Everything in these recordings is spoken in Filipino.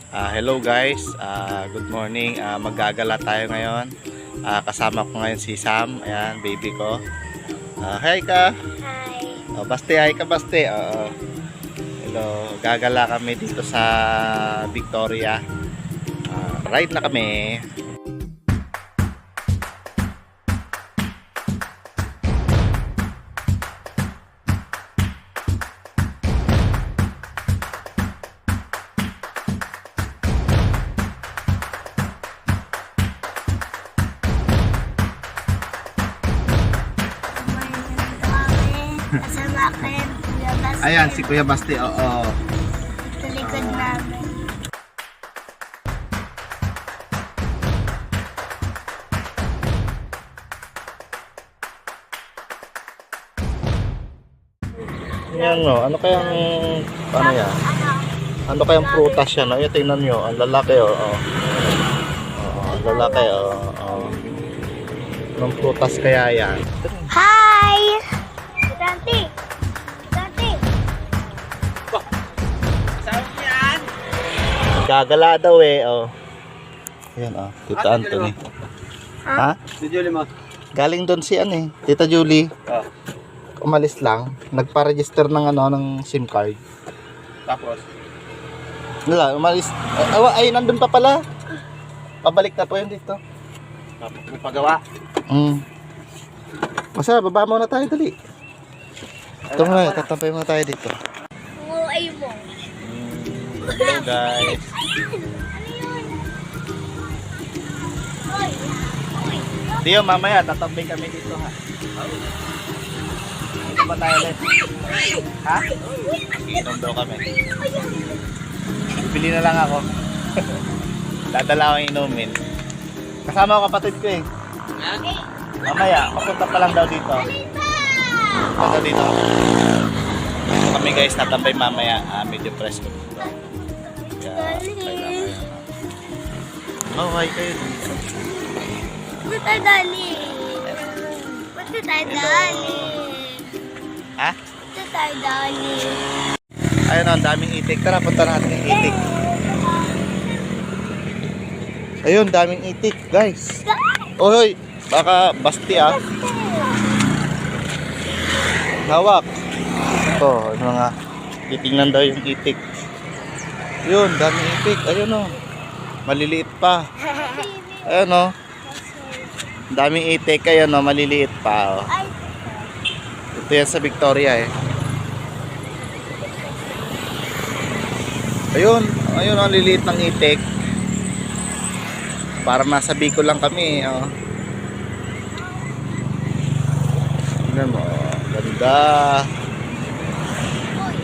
Hello guys, good morning. Maggagala tayo ngayon. Kasama ko ngayon si Sam, ayan, baby ko. Hi ka. Hi. Baste, hi ka Baste. Hello, gagala kami dito sa Victoria. Ride na kami. Kasama ko yung Kuya Bas. Ayan, si Kuya Baste, oo. Sa likod namin. Ayan no, ano kayang, ano yan? Ano kayang prutas yan? Ayan, tingnan nyo, ang lalaki, oo. Ang lalaki, oo. Anong prutas kaya yan? Hi! Dante! Dante! Gagala daw eh, oh. Ayan, oh, Tita Anthony. Ha? Si Julie mo. Galing doon si ano eh, Tita Julie. Oh. Umalis lang, nagpa-register ng ano, ng SIM card. Tapos? Wala, umalis. Ay, nandun pa pala. Pabalik na po yun dito. Tapos may pagawa. Masa, baba muna tayo, dali. Ito muna, tatampay muna tayo dito. Oo, ay mo. Hello guys. Tiyo, mamaya tatampay kami dito ha. Dito ba tayo ulit? Ha? Inom daw kami. Bili na lang ako. Dadala ko yung inumin. Kasama ko kapatid ko eh. Mamaya, papunta pa lang daw dito. Punta dito. Dito kami guys, tatampay mamaya. Medyo presko dito. Kaya, kailangan. Oh, hi kayo dito. Punta tayo dali. Punta tayo dali. Ha? Punta tayo dali. Ayun, ang daming itik. Tara, punta natin yung itik. Ayun, daming itik, guys. Oy, baka basti ah. Hawak. Ito, ano nga. Titingnan daw yung itik. Yun, daming itik. Ayun o. Maliliit pa. Ayun o. Daming itik. Ayun o, maliliit pa. Ay, Ito yan sa Victoria eh. Ayun, ayun ang liliit ng itik. Parang nasa Bicol lang kami, oh. Tingnan mo, oh. Ganda.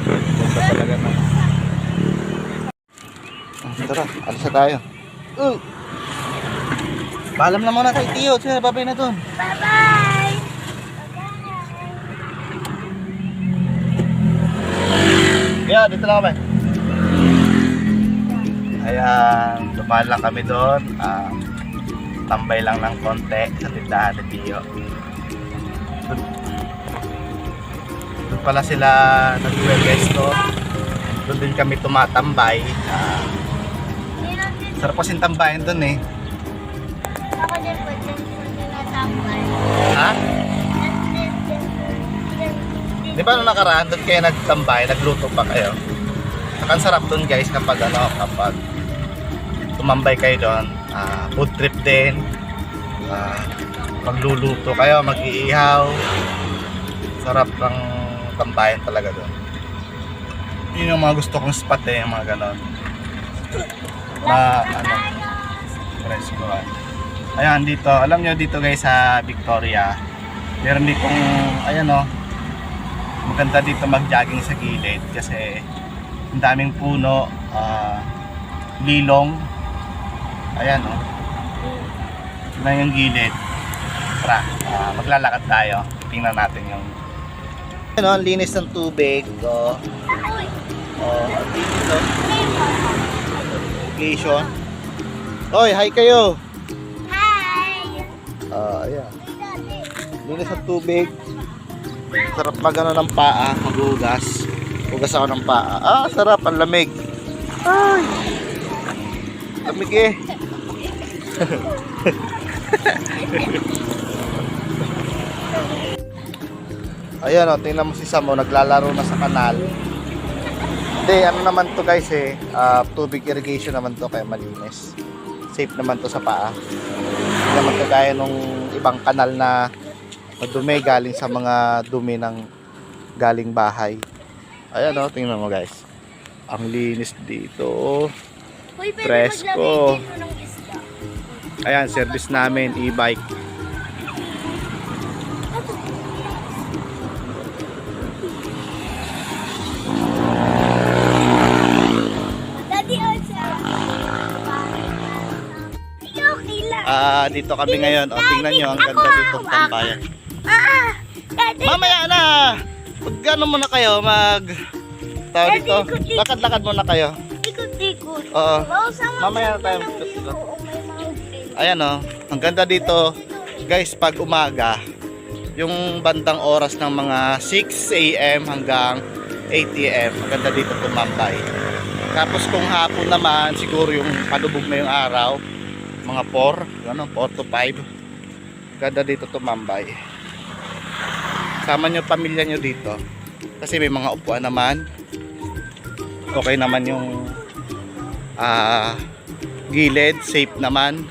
Ganda talaga na. Tara, alis na tayo. Paalam na muna kay Tiyo, sila babay na dun. bye-bye! Yeah, dito lang kami. Ayan, dumaan lang kami doon. Tambay lang ng konti sa tindahan ni Tiyo. Doon pala sila nag-resto. Doon din kami tumatambay. Sarap kasing tambayan doon eh. Ako din po, din natambay. Ha? Di ba nung nakaraan doon kayo nagtambay, nagluto pa kayo? Saka ang sarap doon guys kapag ano, kapag tumambay kayo doon, food trip din, magluluto kayo, mag-iihaw, sarap ng tambayan talaga doon. Yun yung mga gusto kong spot eh, yung mga ganon na ano, presko. Ayan dito, alam nyo dito guys sa Victoria, meron ditong, ayan o, maganda dito mag-jogging sa gilid kasi ang daming puno, lilong. Ayan o. Na yung gilid. Tara, maglalakad tayo. Tingnan natin yung ano, ang linis ng tubig. O, dito. Location. Oy, hi kayo. Hi! Ayan. Linis ng tubig. Sarap magano ng paa, maghugas. Hugas ako ng paa. Sarap, ang lamig. Ay. Lamig eh. Ayan o, tingnan mo si Sam o, naglalaro na sa kanal. Hindi, ano naman to guys eh, tubig irrigation naman to kaya malinis. Safe naman to sa paa. Hindi naman to gaya nung ibang kanal na madumi galing sa mga dumi ng galing bahay. Ayan o, tingnan mo guys. Ang linis dito. Uy, pwede Presko. maglagay dito ng isda. Ayan, service namin, e-bike. Daddy, also. Okay lang. Dito kami ngayon. O, tingnan nyo, ang ganda dito ng tambayan. Daddy, Mamaya na! Magkano muna kayo, tawag dito, lakad-lakad muna kayo. ikot-ikot. Oo. Mamaya Mamaya na tayo. Ayan o, ang ganda dito. Guys, pag umaga, yung bandang oras ng mga 6 a.m. hanggang 8 a.m. ang ganda dito tumambay. Tapos kung hapon naman, siguro yung palubog na yung araw, mga 4 to 5, ganda dito tumambay. Sama nyo pamilya nyo dito kasi may mga upuan naman. Okay naman yung gilid, safe naman.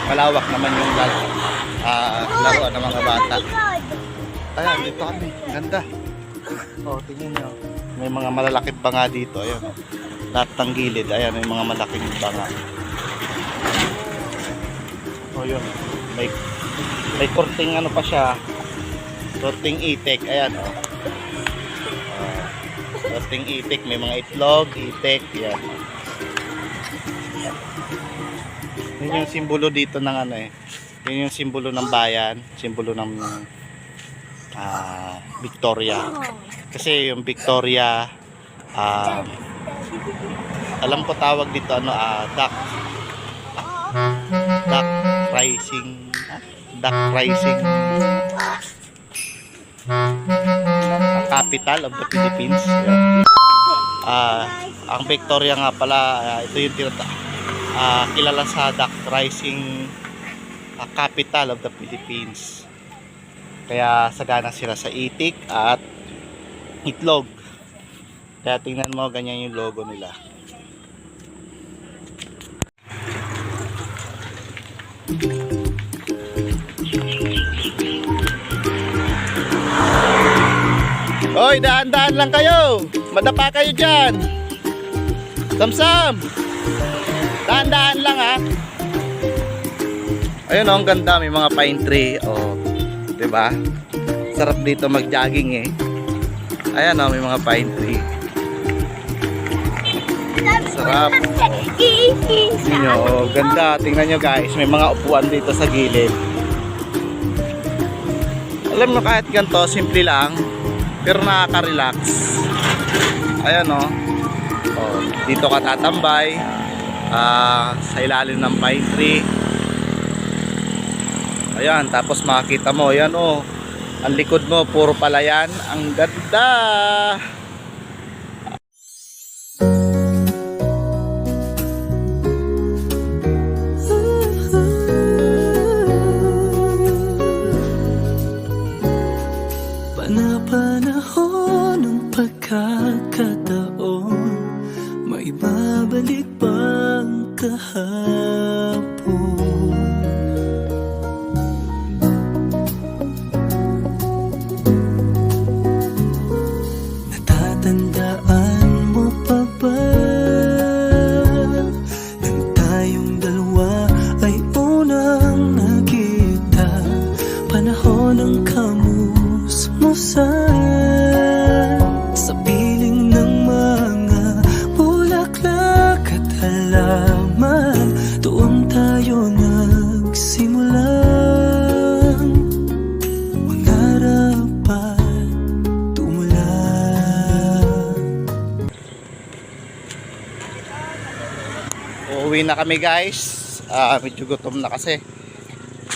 Malawak naman yung laruan ng mga bata. Ayan, dito kami. Ganda. O, tingnan nyo. May mga malalakit banga dito. Ayan. Lahat ng gilid. Ayan, may mga malaking banga. O, yun. May korting ano pa siya. Korting itik. Ayan, o. Korting itik. May mga itlog, itik. Ayan. Yun yung simbolo dito ng ano eh. Yun yung simbolo ng bayan. Simbolo ng Victoria. Kasi yung Victoria, alam ko tawag dito ano, duck rising. Duck rising. Capital of the Philippines. Ang Victoria nga pala, ito yung kilala sa duck rising capital of the Philippines. Kaya sagana sila sa itik at itlog. Kaya tingnan mo, ganyan yung logo nila. Hoy, daan-daan lang kayo. Madapa kayo dyan. Sam-sam. Daan-daan lang ha. Ayun oh, ang ganda, may mga pine tree. Oh, 'di ba? Sarap dito mag-jogging eh. Ayan oh, may mga pine tree. Sarap. Tingnan nyo, oh, ganda. Tingnan nyo guys, may mga upuan dito sa gilid. Alam mo, kahit ganito, simple lang, pero nakaka-relax. Ayan oh. Oh, dito ka tatambay sa ilalim ng pine tree. Ayan, tapos makikita mo, ayan oh, ang likod mo, puro palayan. Ang ganda. Panahon ng pagkakataon, maibabalik bang kahapon? Natatandaan mo pa ba nang tayong dalawa ay unang nakita? Panahon ng kamusmusan sa piling ng mga bulaklak at halaman. Doon tayo nagsimulang mangarap at tumulan. Uuwi na kami guys. Medyo gutom na kasi.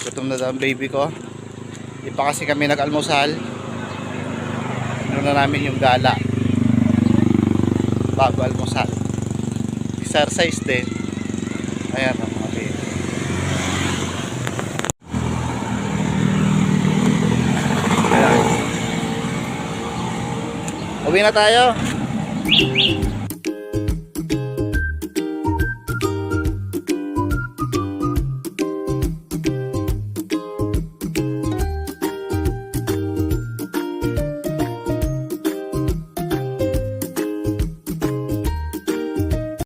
Gutom na daw ang baby ko. Di pa kasi kami nag-almusal. Ano na namin yung gala bago almusal. exercise din. Ayan o, mga baby. Ayan. Uwi na tayo.